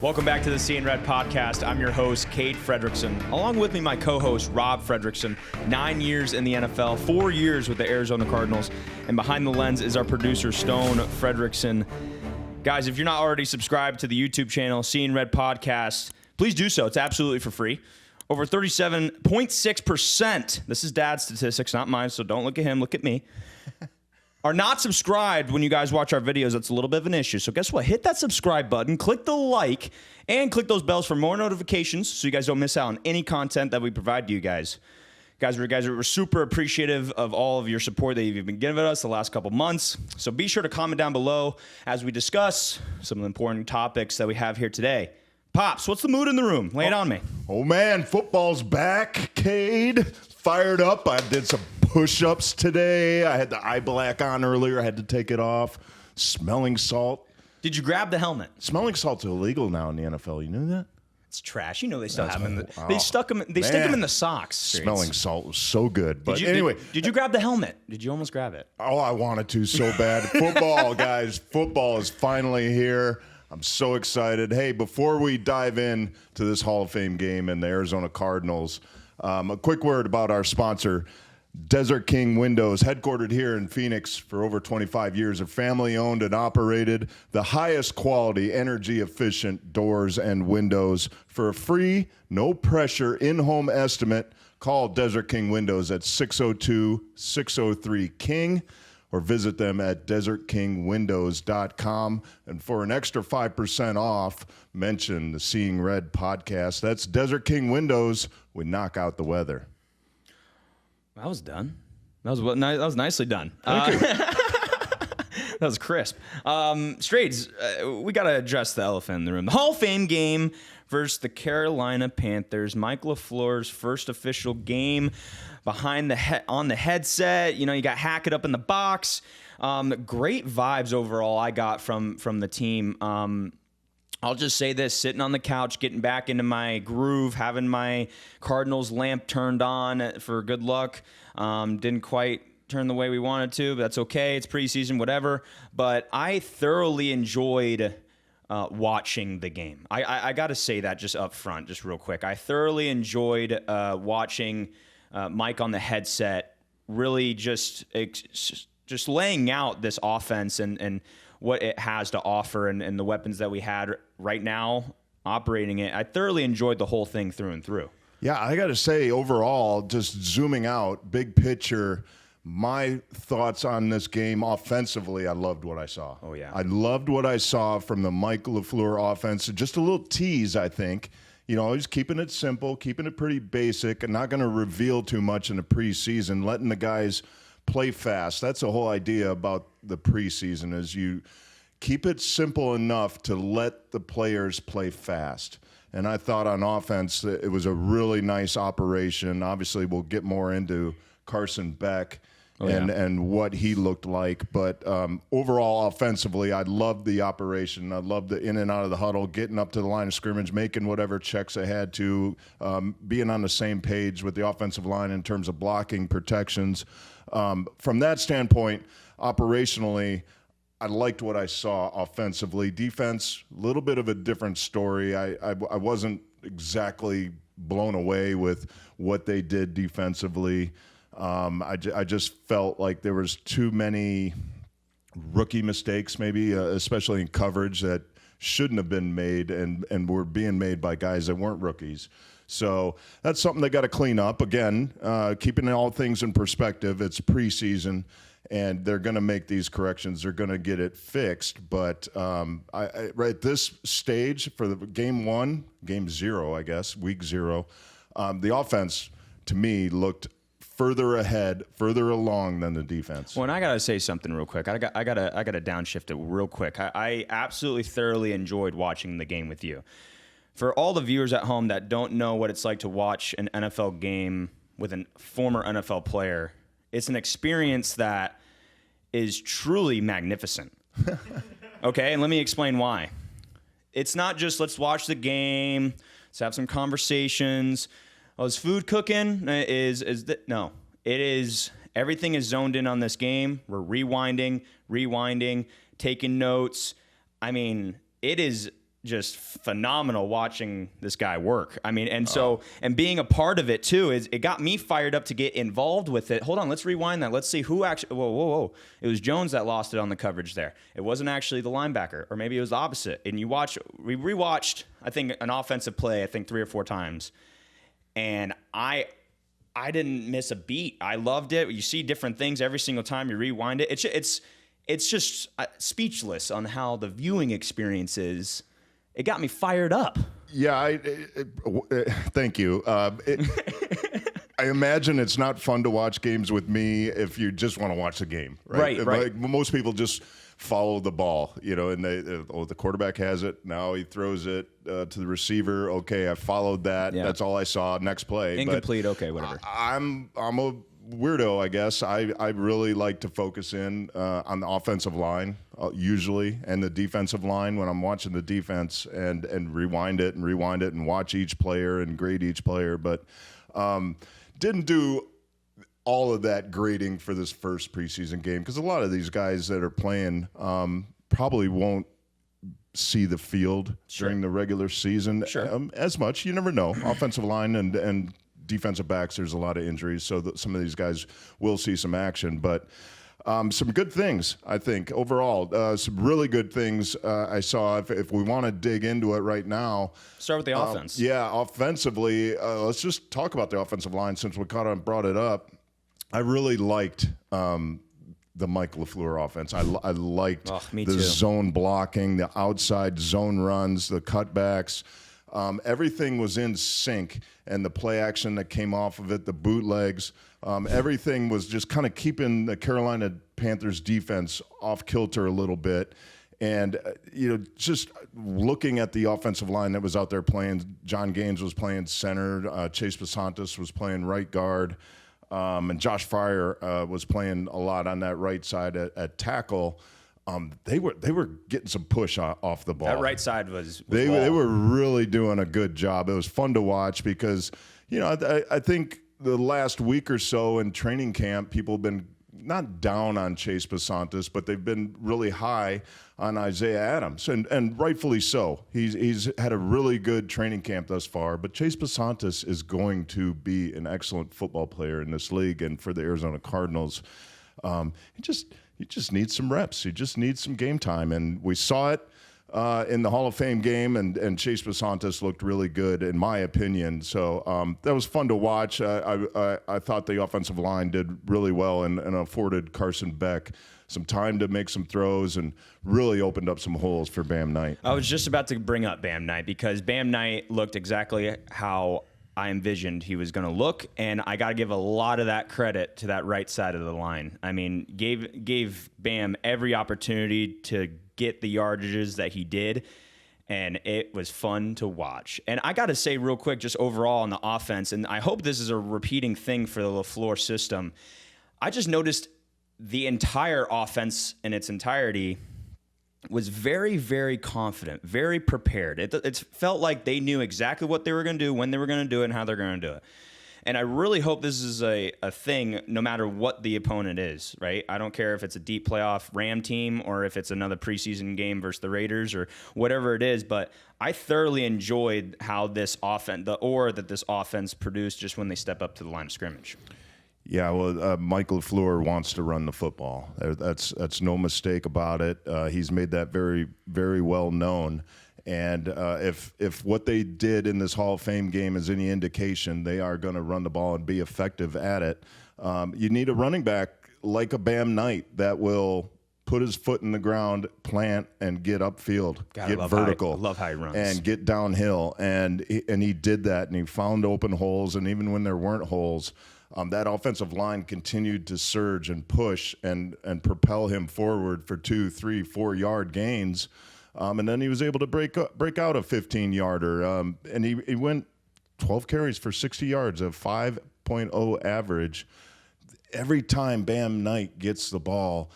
Welcome back to the Cade and Red podcast. I'm your host, Cade Fredrickson. Along with me, my co-host, Rob Fredrickson. 9 years in the NFL, 4 years with the Arizona Cardinals. And behind the lens is our producer, Stone Fredrickson. Guys, if you're not already subscribed to the YouTube channel, Cade and Red podcast, please do so. It's absolutely for free. Over 37.6%, this is Dad's statistics, not mine, so don't look at him, look at me, are not subscribed when you guys watch our videos. That's a little bit of an issue. So guess what? Hit that subscribe button, click the like, and click those bells for more notifications so you guys don't miss out on any content that we provide to you guys. We're super appreciative of all of your support that you've been giving us the last couple months. So be sure to comment down below as we discuss some of the important topics that we have here today. Pops, what's the mood in the room? Lay it on me. Oh, man, football's back, Cade. Fired up. I did some push-ups today. I had the eye black on earlier. I had to take it off. Smelling salt. Did you grab the helmet? Smelling salt's illegal now in the NFL. You knew that? It's trash. You know they still have them. They stick them in the socks. Smelling salt was so good. But anyway. Did you grab the helmet? Did you almost grab it? Oh, I wanted to so bad. Football, guys. Football is finally here. I'm so excited. Hey, before we dive in to this Hall of Fame game and the Arizona Cardinals, a quick word about our sponsor, Desert King Windows, headquartered here in Phoenix for over 25 years, are family-owned and operated, the highest quality, energy-efficient doors and windows. For a free, no-pressure, in-home estimate, call Desert King Windows at 602-603-KING or visit them at desertkingwindows.com. And for an extra 5% off, mention the Seeing Red podcast. That's Desert King Windows. We knock out the weather. That was done. That was nicely done. Thank you. That was crisp. Straights, we got to address the elephant in the room. The Hall of Fame game versus the Carolina Panthers. Michael LeFleur's first official game behind on the headset. You know, you got Hackett up in the box. Great vibes overall I got from the team. I'll just say this, sitting on the couch, getting back into my groove, having my Cardinals lamp turned on for good luck. Didn't quite turn the way we wanted to, but that's okay. It's preseason, whatever. But I thoroughly enjoyed watching the game. I got to say that just up front, just real quick. I thoroughly enjoyed watching Mike on the headset, really just laying out this offense and what it has to offer and the weapons that we had right now operating it. I thoroughly enjoyed the whole thing through and through. Yeah, I got to say, overall, just zooming out, big picture, my thoughts on this game offensively, I loved what I saw. Oh, yeah. I loved what I saw from the Michael LeFleur offense. Just a little tease, I think. You know, he's keeping it simple, keeping it pretty basic, and not going to reveal too much in the preseason, letting the guys play fast. That's the whole idea about the preseason, is you keep it simple enough to let the players play fast. And I thought on offense that it was a really nice operation. Obviously, we'll get more into Carson Beck and what he looked like. But overall, offensively, I loved the operation. I loved the in and out of the huddle, getting up to the line of scrimmage, making whatever checks I had to, being on the same page with the offensive line in terms of blocking, protections. From that standpoint, operationally, I liked what I saw offensively. Defense, a little bit of a different story. I wasn't exactly blown away with what they did defensively. I just felt like there was too many rookie mistakes, maybe, especially in coverage, that shouldn't have been made and were being made by guys that weren't rookies. So that's something they got to clean up. Again, keeping all things in perspective, it's preseason, and they're going to make these corrections. They're going to get it fixed. But right at this stage for the game 0, I guess, week 0, the offense, to me, looked further ahead, further along than the defense. Well, and I got to say something real quick. I got to downshift it real quick. I absolutely thoroughly enjoyed watching the game with you. For all the viewers at home that don't know what it's like to watch an NFL game with a former NFL player, it's an experience that is truly magnificent. Okay, and let me explain why. It's not just let's watch the game, let's have some conversations. Oh, is food cooking? No. It is, everything is zoned in on this game. We're rewinding, taking notes. I mean, it is just phenomenal watching this guy work. I mean, and being a part of it too, it got me fired up to get involved with it. Hold on, let's rewind that. Let's see who actually, whoa. It was Jones that lost it on the coverage there. It wasn't actually the linebacker, or maybe it was the opposite. And we rewatched, I think, an offensive play, 3 or 4 times. And I didn't miss a beat. I loved it. You see different things every single time you rewind it. It's just speechless on how the viewing experience is. It got me fired up. Yeah, thank you. I imagine it's not fun to watch games with me if you just want to watch the game. Right. Like, most people just follow the ball, and the quarterback has it. Now he throws it to the receiver. Okay, I followed that. Yeah. That's all I saw. Next play. Incomplete. Okay, whatever. I'm a weirdo, I guess. I really like to focus in on the offensive line usually, and the defensive line when I'm watching the defense, and rewind it and watch each player and grade each player. But didn't do all of that grading for this first preseason game because a lot of these guys that are playing probably won't see the field during the regular season as much. You never know. Offensive line and defensive backs, there's a lot of injuries, so some of these guys will see some action. But some good things, I think, overall. Some really good things I saw. If we want to dig into it right now. Start with the offense. Yeah, offensively, let's just talk about the offensive line since we kind of brought it up. I really liked the Michael LeFleur offense. I liked the zone blocking, the outside zone runs, the cutbacks. Everything was in sync, and the play action that came off of it, the bootlegs, everything was just kind of keeping the Carolina Panthers defense off kilter a little bit. And, just looking at the offensive line that was out there playing, John Gaines was playing center, Chase Pasantis was playing right guard, and Josh Fryer was playing a lot on that right side at tackle. They were getting some push off the ball. That right side was they were really doing a good job. It was fun to watch because, I think the last week or so in training camp, people have been not down on Chase Pasantis, but they've been really high on Isaiah Adams, and rightfully so. He's had a really good training camp thus far, but Chase Pasantis is going to be an excellent football player in this league, and for the Arizona Cardinals, he just needs some reps. He just needs some game time, and we saw it in the Hall of Fame game, and Chase Pasantis looked really good, in my opinion. So that was fun to watch. I thought the offensive line did really well and afforded Carson Beck some time to make some throws and really opened up some holes for Bam Knight. I was just about to bring up Bam Knight because Bam Knight looked exactly how I envisioned he was going to look, and I got to give a lot of that credit to that right side of the line. I mean, gave Bam every opportunity to get the yardages that he did, and it was fun to watch. And I got to say real quick, just overall on the offense, and I hope this is a repeating thing for the LeFleur system, I just noticed the entire offense in its entirety was very, very confident, very prepared. It felt like they knew exactly what they were going to do, when they were going to do it, and how they're going to do it. And I really hope this is a thing no matter what the opponent is, right? I don't care if it's a deep playoff Ram team or if it's another preseason game versus the Raiders or whatever it is, but I thoroughly enjoyed how this offense, that this offense produced just when they step up to the line of scrimmage. Yeah, well, Michael LeFleur wants to run the football. That's no mistake about it. He's made that very, very well known. And if what they did in this Hall of Fame game is any indication, they are going to run the ball and be effective at it. You need a running back like a Bam Knight that will put his foot in the ground, plant, and get upfield, get vertical. I love how he runs. And get downhill. And he did that, and he found open holes. And even when there weren't holes, that offensive line continued to surge and push and propel him forward for 2, 3, 4 yard gains. And then he was able to break out a 15-yarder. And he went 12 carries for 60 yards, a 5.0 average. Every time Bam Knight gets the ball,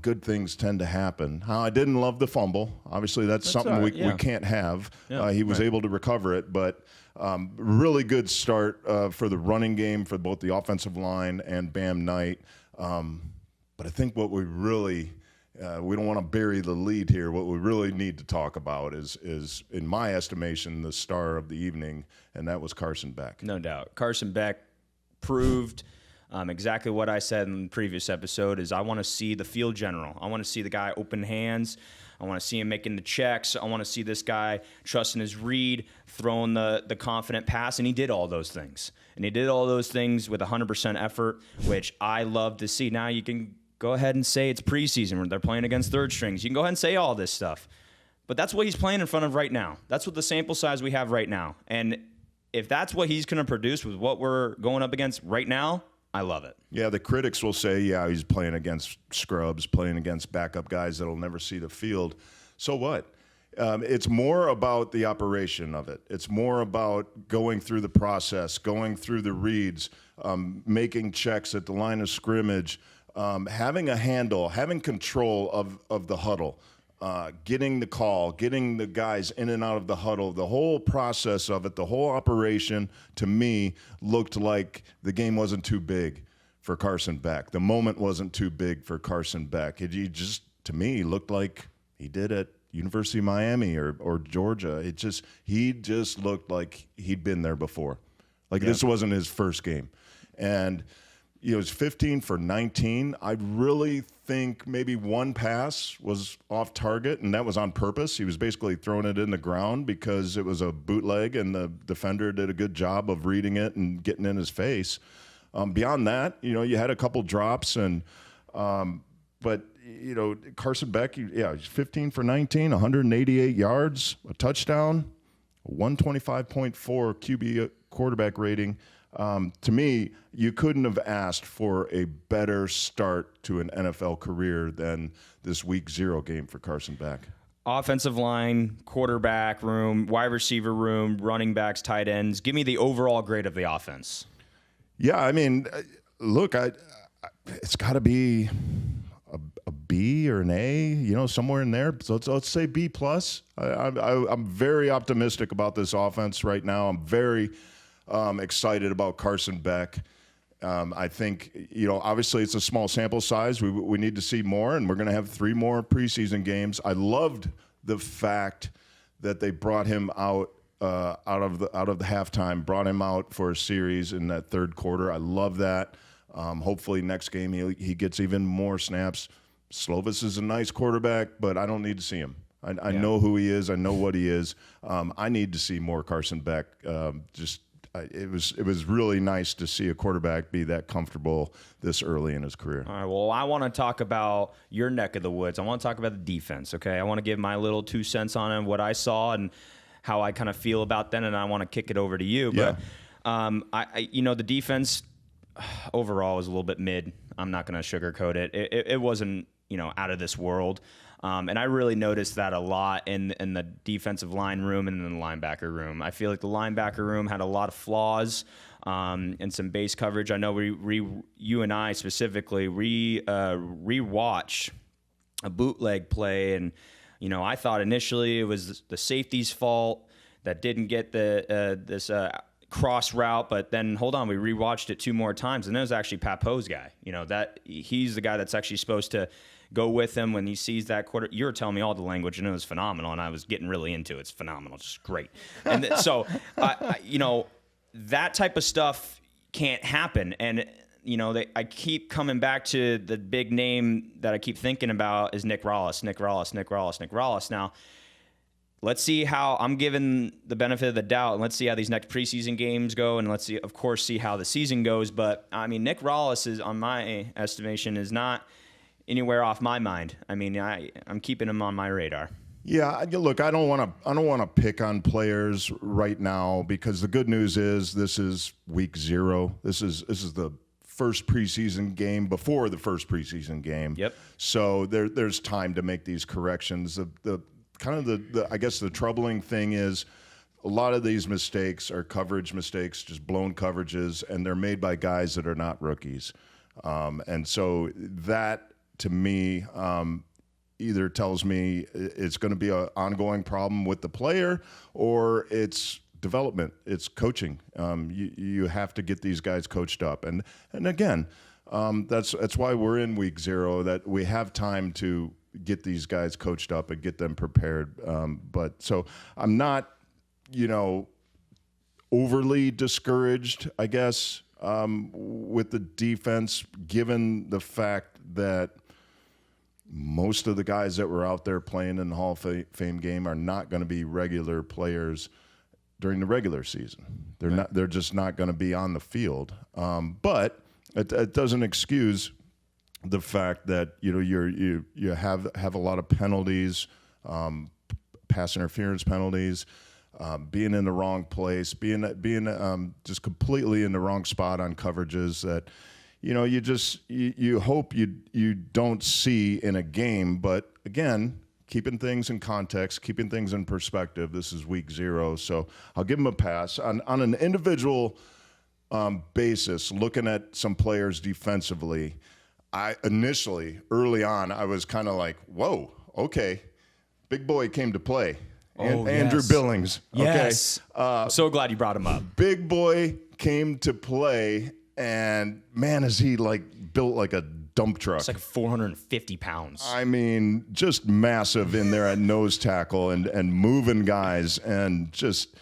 good things tend to happen. I didn't love the fumble. Obviously, that's something we can't have. Yeah, he was able to recover it, but really good start for the running game for both the offensive line and Bam Knight. But I think what we really we don't want to bury the lead here. What we really need to talk about is, in my estimation, the star of the evening, and that was Carson Beck. No doubt. Carson Beck proved exactly what I said in the previous episode is I want to see the field general. I want to see the guy open hands. I want to see him making the checks. I want to see this guy trusting his read, throwing the confident pass, and he did all those things. And he did all those things with 100% effort, which I love to see. Now you can go ahead and say it's preseason when they're playing against third strings. You can go ahead and say all this stuff. But that's what he's playing in front of right now. That's what the sample size we have right now. And if that's what he's going to produce with what we're going up against right now, I love it. Yeah, the critics will say, yeah, he's playing against scrubs, playing against backup guys that'll never see the field. So what? It's more about the operation of it. It's more about going through the process, going through the reads, making checks at the line of scrimmage, having a handle, having control of the huddle, getting the call, getting the guys in and out of the huddle. The whole process of it, the whole operation, to me, looked like the game wasn't too big for Carson Beck. The moment wasn't too big for Carson Beck. He just, to me, looked like he did at University of Miami or Georgia. He just looked like he'd been there before. Like this wasn't his first game. And it was 15 for 19. I really think maybe one pass was off target, and that was on purpose. He was basically throwing it in the ground because it was a bootleg, and the defender did a good job of reading it and getting in his face. Beyond that, you had a couple drops, but Carson Beck, he's 15 for 19, 188 yards, a touchdown, 125.4 QB quarterback rating. To me, you couldn't have asked for a better start to an NFL career than this Week 0 game for Carson Beck. Offensive line, quarterback room, wide receiver room, running backs, tight ends. Give me the overall grade of the offense. Yeah, I mean, look, it's got to be a B or an A, somewhere in there. So let's say B plus. I'm very optimistic about this offense right now. I'm very excited about Carson Beck. I think, obviously it's a small sample size. We need to see more, and we're going to have 3 more preseason games. I loved the fact that they brought him out of the halftime, brought him out for a series in that third quarter. I love that. Hopefully next game he gets even more snaps. Slovis is a nice quarterback, but I don't need to see him. I know who he is. I know what he is. I need to see more Carson Beck. It was really nice to see a quarterback be that comfortable this early in his career. All right, well, I want to talk about your neck of the woods. I want to talk about the defense, okay? I want to give my little 2 cents on it, what I saw and how I kind of feel about them, and I want to kick it over to you. Yeah. But, the defense overall was a little bit mid. I'm not going to sugarcoat it. It wasn't, out of this world. And I really noticed that a lot in the defensive line room and in the linebacker room. I feel like the linebacker room had a lot of flaws and some base coverage. I know you and I specifically rewatch a bootleg play, and I thought initially it was the safety's fault that didn't get this cross route, but then hold on, we rewatched it 2 more times, and it was actually Papo's guy. That he's the guy that's actually supposed to go with him when he sees that quarter. You were telling me all the language, and it was phenomenal, and I was getting really into it. It's phenomenal, just great. And so, that type of stuff can't happen. And, I keep coming back to the big name that I keep thinking about is Nick Rallis. Now, let's see how I'm giving the benefit of the doubt, and let's see how these next preseason games go, and let's see, of course, see how the season goes. But, Nick Rallis is, on my estimation, is not anywhere off my mind. I'm keeping him on my radar. Yeah, look, I don't want to pick on players right now because the good news is this is Week 0. This is the first preseason game before the first preseason game. Yep. So there's time to make these corrections. The I guess the troubling thing is a lot of these mistakes are coverage mistakes, just blown coverages, and they're made by guys that are not rookies. And so that, to me, either tells me it's going to be an ongoing problem with the player or it's development, it's coaching. You have to get these guys coached up. And again, that's why we're in Week 0, that we have time to get these guys coached up and get them prepared. But so I'm not, overly discouraged, I guess, with the defense, given the fact that most of the guys that were out there playing in the Hall of Fame game are not going to be regular players during the regular season. They're just not going to be on the field. But it doesn't excuse the fact that you have a lot of penalties, pass interference penalties, being in the wrong place, being just completely in the wrong spot on coverages that you hope you don't see in a game. But again, keeping things in context, keeping things in perspective. This is week 0, so I'll give them a pass on an individual basis. Looking at some players defensively, I initially early on I was kind of like, whoa, okay, big boy came to play. Andrew Billings. Yes. Okay. So glad you brought him up. Big boy came to play, and man, is he built like a dump truck. It's like 450 pounds. I mean, just massive in there at nose tackle and moving guys and just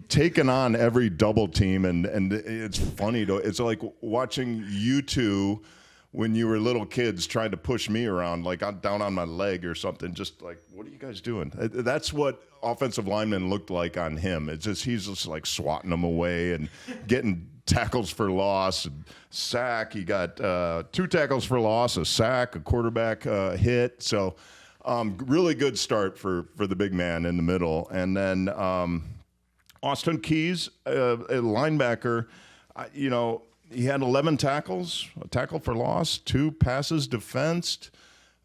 taking on every double team. And it's funny, though. It's like watching you two when you were little kids trying to push me around, like I'm down on my leg or something, just like, what are you guys doing? That's what offensive linemen looked like on him. It's just, he's just like swatting them away and getting tackles for loss, and sack. He got 2 tackles for loss, a sack, a quarterback hit. So really good start for the big man in the middle. And then Austin Keys, a linebacker, he had 11 tackles, a tackle for loss, 2 passes defensed.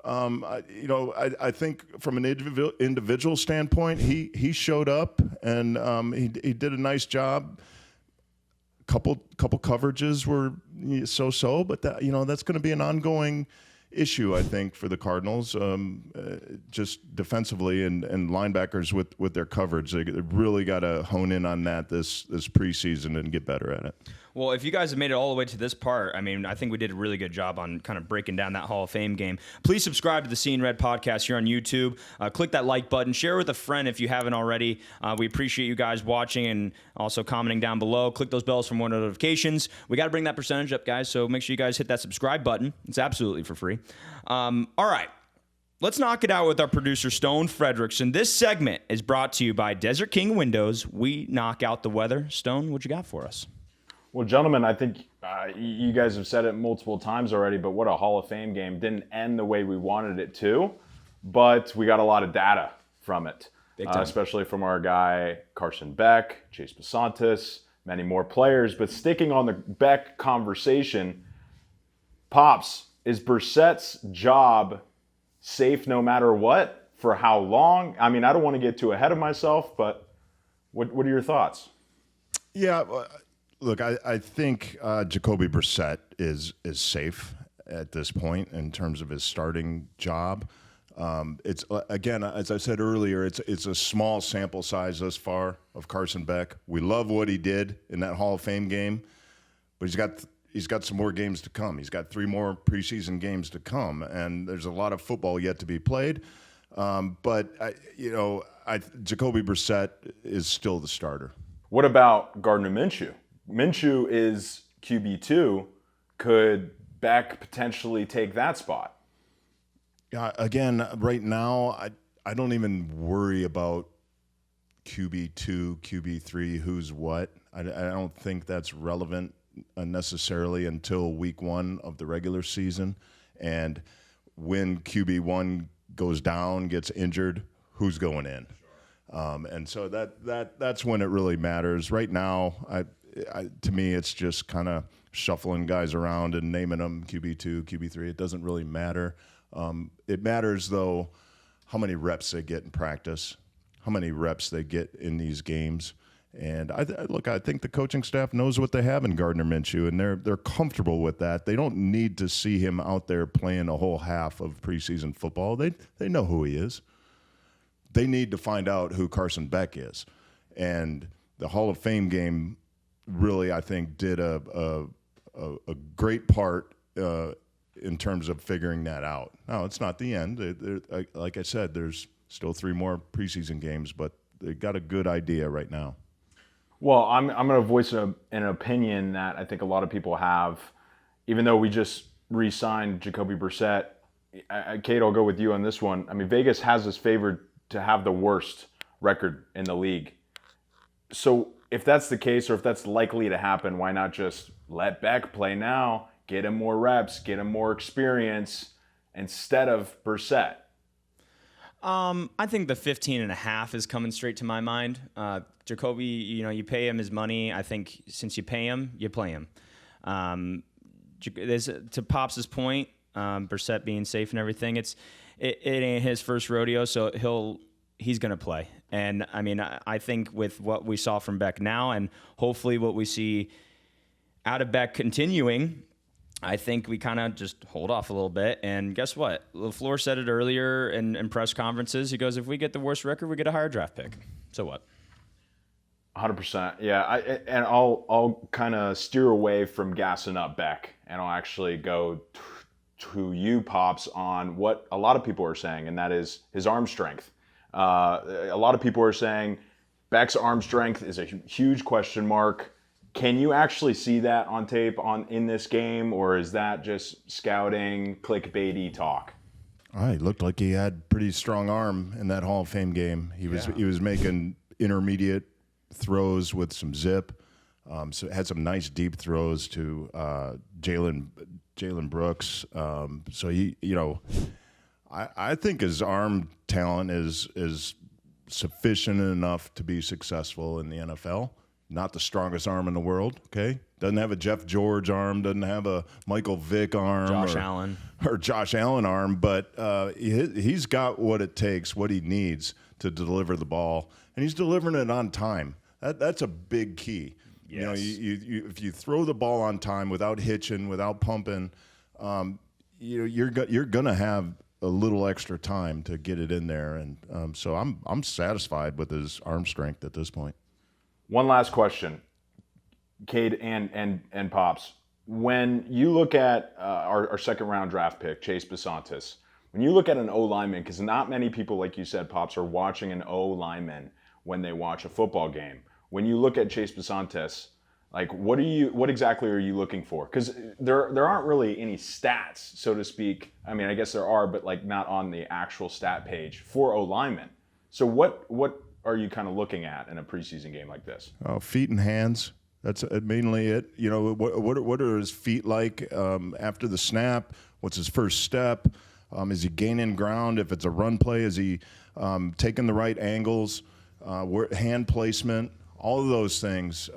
I think from an individual standpoint, he showed up and he did a nice job. Couple coverages were so-so, but that's going to be an ongoing issue, I think, for the Cardinals, just defensively and linebackers with their coverage. They really got to hone in on that this preseason and get better at it. Well, if you guys have made it all the way to this part, I mean, I think we did a really good job on kind of breaking down that Hall of Fame game. Please subscribe to the Seeing Red podcast here on YouTube. Click that like button. Share with a friend if you haven't already. We appreciate you guys watching and also commenting down below. Click those bells for more notifications. We got to bring that percentage up, guys, so make sure you guys hit that subscribe button. It's absolutely for free. All right. Let's knock it out with our producer, Stone Fredrickson. This segment is brought to you by Desert King Windows. We knock out the weather. Stone, what you got for us? Well, gentlemen, I think you guys have said it multiple times already, but what a Hall of Fame game. Didn't end the way we wanted it to, but we got a lot of data from it, especially from our guy Carson Beck, Chase Basantis, many more players. But sticking on the Beck conversation, Pops, is Brissett's job safe no matter what? For how long? I mean, I don't want to get too ahead of myself, but what are your thoughts? Yeah, look, I think Jacoby Brissett is safe at this point in terms of his starting job. It's again, as I said earlier, it's a small sample size thus far of Carson Beck. We love what he did in that Hall of Fame game, but he's got some more games to come. He's got 3 more preseason games to come, and there's a lot of football yet to be played. But Jacoby Brissett is still the starter. What about Gardner Minshew? Minshew is QB2. Could Beck potentially take that spot? Yeah, again, right now, I don't even worry about QB2, QB3, who's what. I don't think that's relevant necessarily until week 1 of the regular season. And when QB1 goes down, gets injured, who's going in? And so that's when it really matters. Right now, to me, it's just kind of shuffling guys around and naming them QB2, QB3. It doesn't really matter. It matters, though, how many reps they get in practice, how many reps they get in these games. And I think the coaching staff knows what they have in Gardner Minshew, and they're comfortable with that. They don't need to see him out there playing a whole half of preseason football. They know who he is. They need to find out who Carson Beck is. And the Hall of Fame game really, I think, did a great part in terms of figuring that out. No, it's not the end. Like I said, there's still 3 more preseason games, but they got a good idea right now. Well, I'm going to voice an opinion that I think a lot of people have, even though we just re-signed Jacoby Brissett. Cade, I'll go with you on this one. I mean, Vegas has us favored to have the worst record in the league. So if that's the case, or if that's likely to happen, why not just let Beck play now, get him more reps, get him more experience instead of Brissett? I think the 15.5 is coming straight to my mind. Jacoby, you pay him his money. I think since you pay him, you play him. To Pops' point, Brissett being safe and everything, it ain't his first rodeo, so he's going to play. And I mean, I think with what we saw from Beck now, and hopefully what we see out of Beck continuing, I think we kind of just hold off a little bit. And guess what? LeFleur said it earlier in press conferences. He goes, if we get the worst record, we get a higher draft pick. So what? 100%. Yeah, I'll kind of steer away from gassing up Beck, and I'll actually go to you, Pops, on what a lot of people are saying, and that is his arm strength. A lot of people are saying Beck's arm strength is a huge question mark. Can you actually see that on tape in this game, or is that just scouting, clickbaity talk? He looked like he had pretty strong arm in that Hall of Fame game. He was making intermediate throws with some zip. So had some nice deep throws to Jalen Brooks. So I think his arm talent is sufficient enough to be successful in the NFL. Not the strongest arm in the world, okay? Doesn't have a Jeff George arm, doesn't have a Michael Vick arm. Or Josh Allen arm, but he's got what it takes, what he needs to deliver the ball, and he's delivering it on time. That's a big key. Yes. If you throw the ball on time without hitching, without pumping, you're gonna have a little extra time to get it in there, and so I'm satisfied with his arm strength at this point. One last question, Cade and Pops. When you look at our second round draft pick, Chase Bisontis, when you look at an O lineman, because not many people, like you said, Pops, are watching an O lineman when they watch a football game. When you look at Chase Bisontis, like what exactly are you looking for? Because there aren't really any stats, so to speak. I mean, I guess there are, but like not on the actual stat page for O linemen. So what are you kind of looking at in a preseason game like this? Feet and hands. That's mainly it. What are his feet like after the snap? What's his first step? Is he gaining ground? If it's a run play, is he taking the right angles? Hand placement? All of those things.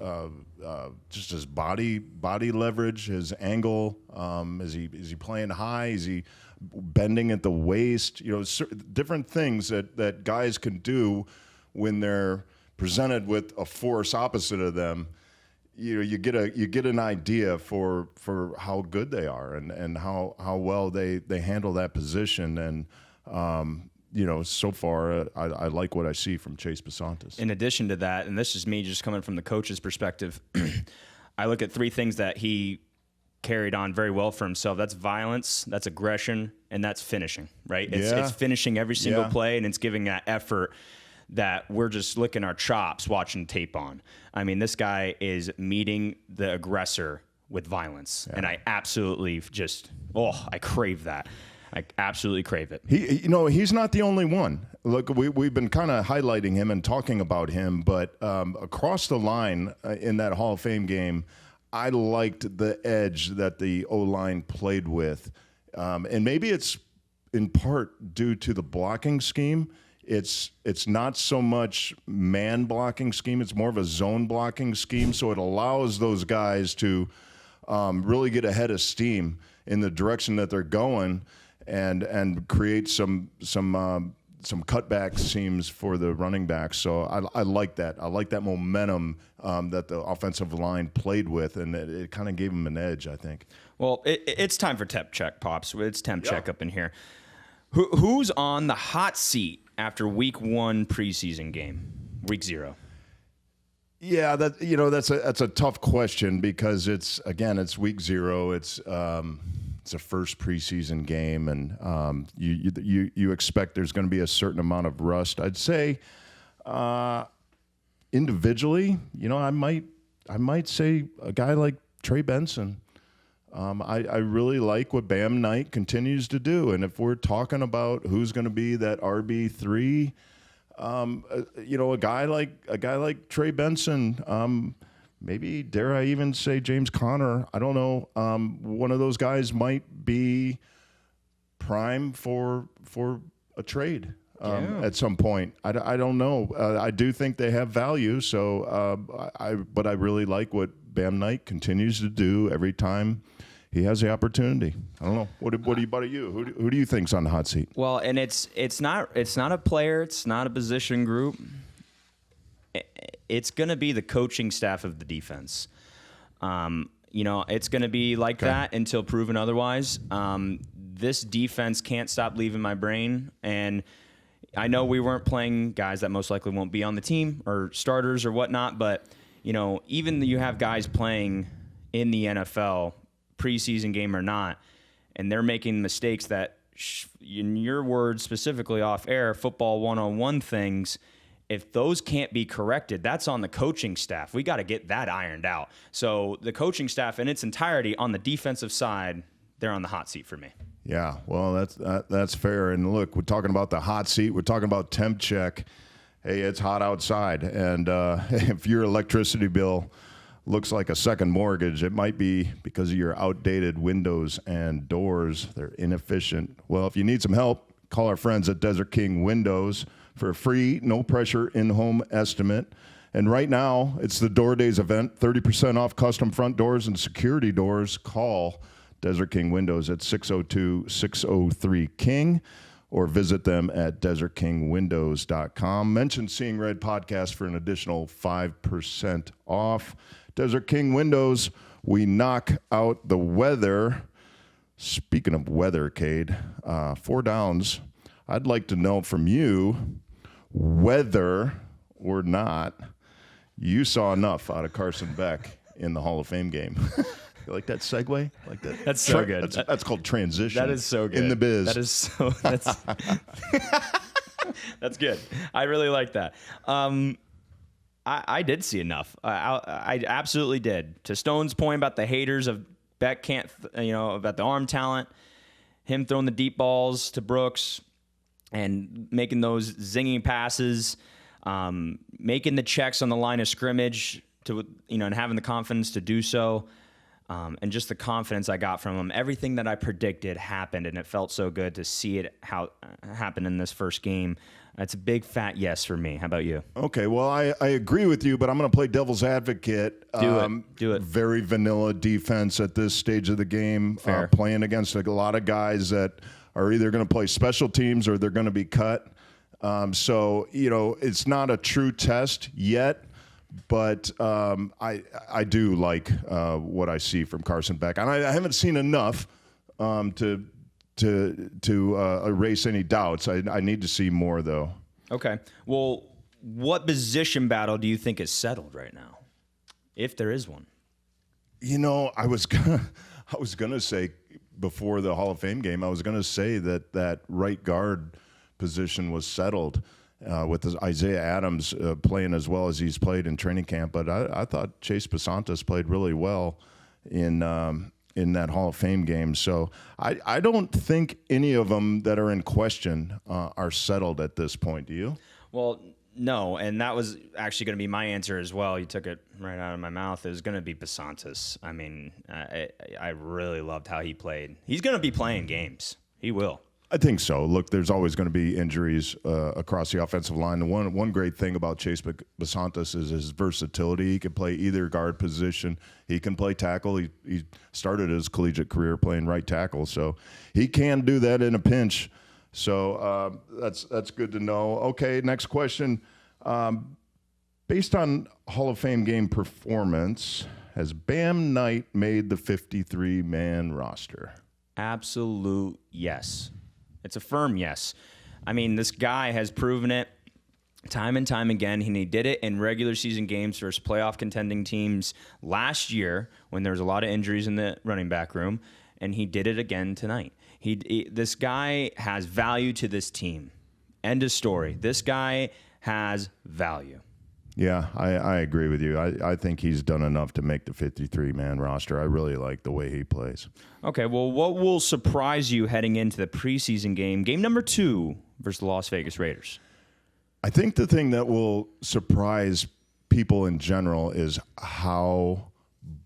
Just his body leverage, his angle. Is he playing high? Is he bending at the waist? Different things that guys can do when they're presented with a force opposite of them. You get an idea for how good they are and how well they handle that position. And so far I like what I see from Chase Bisontis. In addition to that, and this is me just coming from the coach's perspective, I look at 3 things that he carried on very well for himself. That's violence, that's aggression, and that's finishing, right? It's finishing every single play, and it's giving that effort that we're just licking our chops watching tape on. I mean, this guy is meeting the aggressor with violence, and I absolutely I crave that. I absolutely crave it. He's not the only one. Look, we've been kind of highlighting him and talking about him, but across the line in that Hall of Fame game, I liked the edge that the O-line played with. And maybe it's in part due to the blocking scheme. It's not so much man blocking scheme. It's more of a zone blocking scheme. So it allows those guys to really get ahead of steam in the direction that they're going and create some cutback seams for the running backs. So I like that. I like that momentum that the offensive line played with, and it kind of gave them an edge, I think. Well, it's time for temp check, Pops. It's temp check up in here. Who's on the hot seat after week 1 preseason game, week 0? Yeah, that's a tough question because it's week 0. It's it's a first preseason game, and you expect there's going to be a certain amount of rust. I'd say individually, I might say a guy like Trey Benson. I really like what Bam Knight continues to do, and if we're talking about who's going to be that RB3, a guy like Trey Benson, maybe dare I even say James Conner. I don't know. One of those guys might be prime for a trade at some point. I don't know. I do think they have value. So, but I really like what Bam Knight continues to do every time he has the opportunity. I don't know. What about you? Who do you think's on the hot seat? Well, and it's not a player. It's not a position group. It's going to be the coaching staff of the defense. It's going to be like that until proven otherwise. This defense can't stop leaving my brain. And I know we weren't playing guys that most likely won't be on the team or starters or whatnot, but, even you have guys playing in the NFL, preseason game or not, and they're making mistakes that, in your words specifically off air, football one-on-one things, if those can't be corrected, that's on the coaching staff. We got to get that ironed out. So the coaching staff in its entirety on the defensive side, they're on the hot seat for me. Yeah, well, that's fair. And look, we're talking about the hot seat. We're talking about temp check. Hey, it's hot outside. And if your electricity bill looks like a second mortgage, it might be because of your outdated windows and doors. They're inefficient. Well, if you need some help, call our friends at Desert King Windows for a free, no-pressure in-home estimate. And right now, it's the Door Days event, 30% off custom front doors and security doors. Call Desert King Windows at 602-603-KING or visit them at desertkingwindows.com. Mention Seeing Red Podcast for an additional 5% off. Desert King Windows, we knock out the weather. Speaking of weather, Cade, 4 downs. I'd like to know from you whether or not you saw enough out of Carson Beck in the Hall of Fame game. You like that segue? Like that? That's so good. That's called transition. That is so good. In the biz. That is so. That's good. I really like that. I did see enough. I absolutely did. To Stone's point about the haters of Beck can't, about the arm talent, him throwing the deep balls to Brooks and making those zinging passes, making the checks on the line of scrimmage and having the confidence to do so. And just the confidence I got from him. Everything that I predicted happened, and it felt so good to see it happen in this first game. It's a big fat yes for me. How about you? Okay, well, I agree with you, but I'm going to play devil's advocate. Do it. Very vanilla defense at this stage of the game. Fair. Playing against a lot of guys that are either going to play special teams or they're going to be cut. So, it's not a true test yet. But I do like what I see from Carson Beck, and I haven't seen enough to erase any doubts. I need to see more, though. Okay. Well, what position battle do you think is settled right now, if there is one? I was gonna say before the Hall of Fame game, I was gonna say that right guard position was settled. With Isaiah Adams playing as well as he's played in training camp. But I thought Chase Basantas played really well in that Hall of Fame game. So I don't think any of them that are in question are settled at this point. Do you? Well, no, and that was actually going to be my answer as well. You took it right out of my mouth. It was going to be Basantas. I mean, I really loved how he played. He's going to be playing games. He will. I think so. Look, there's always going to be injuries across the offensive line. The one great thing about Chase Basantas is his versatility. He can play either guard position. He can play tackle. He started his collegiate career playing right tackle, so he can do that in a pinch. So that's good to know. Okay, next question. Based on Hall of Fame game performance, has Bam Knight made the 53-man roster? Absolute yes. It's a firm yes. I mean, this guy has proven it time and time again. He did it in regular season games versus playoff contending teams last year when there was a lot of injuries in the running back room. and he did it again tonight. This guy has value to this team. End of story. This guy has value. Yeah, I agree with you. I think he's done enough to make the 53-man roster. I really like the way he plays. Okay, well, what will surprise you heading into the preseason game number 2 versus the Las Vegas Raiders? I think the thing that will surprise people in general is how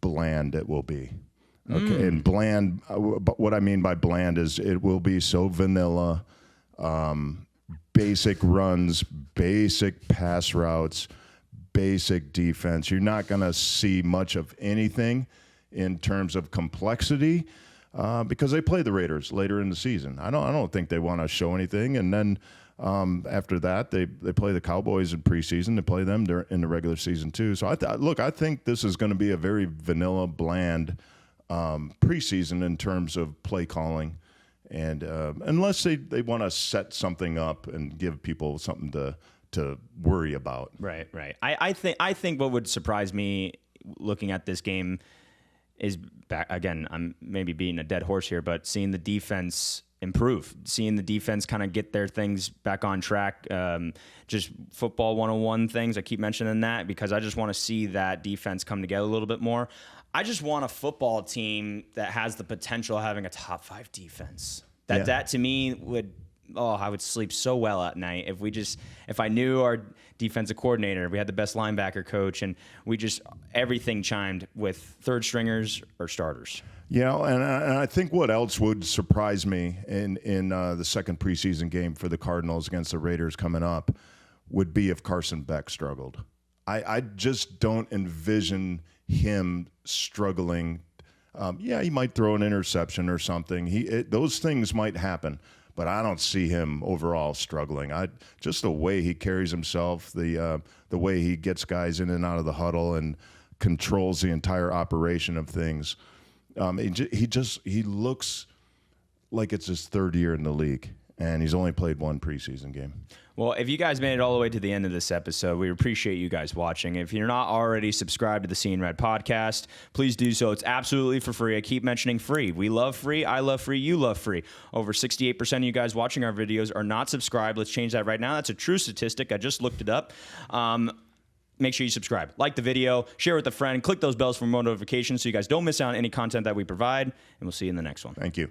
bland it will be. Okay, and bland, what I mean by bland is it will be so vanilla, basic runs, basic pass routes, basic defense. You're not going to see much of anything in terms of complexity because they play the Raiders later in the season. I don't think they want to show anything. And then after that, they play the Cowboys in preseason. They play them in the regular season too. So I think this is going to be a very vanilla, bland preseason in terms of play calling. And unless they want to set something up and give people something to worry about. Right. I think what would surprise me looking at this game is, back again, I'm maybe beating a dead horse here, but seeing the defense improve, seeing the defense kind of get their things back on track. Just football 101 things. I keep mentioning that because I just want to see that defense come together a little bit more. I just want a football team that has the potential of having a top 5 defense. That to me would, I would sleep so well at night if I knew our defensive coordinator, we had the best linebacker coach, and everything chimed with third stringers or starters. Yeah, and I think what else would surprise me in the second preseason game for the Cardinals against the Raiders coming up would be if Carson Beck struggled. I just don't envision him struggling. He might throw an interception or something. Those things might happen, but I don't see him overall struggling. Just the way he carries himself, the way he gets guys in and out of the huddle and controls the entire operation of things. He looks like it's his third year in the league, and he's only played one preseason game. Well, if you guys made it all the way to the end of this episode, we appreciate you guys watching. If you're not already subscribed to the Seeing Red podcast, please do so. It's absolutely for free. I keep mentioning free. We love free. I love free. You love free. Over 68% of you guys watching our videos are not subscribed. Let's change that right now. That's a true statistic. I just looked it up. Make sure you subscribe. Like the video, share with a friend, click those bells for more notifications so you guys don't miss out on any content that we provide, and we'll see you in the next one. Thank you.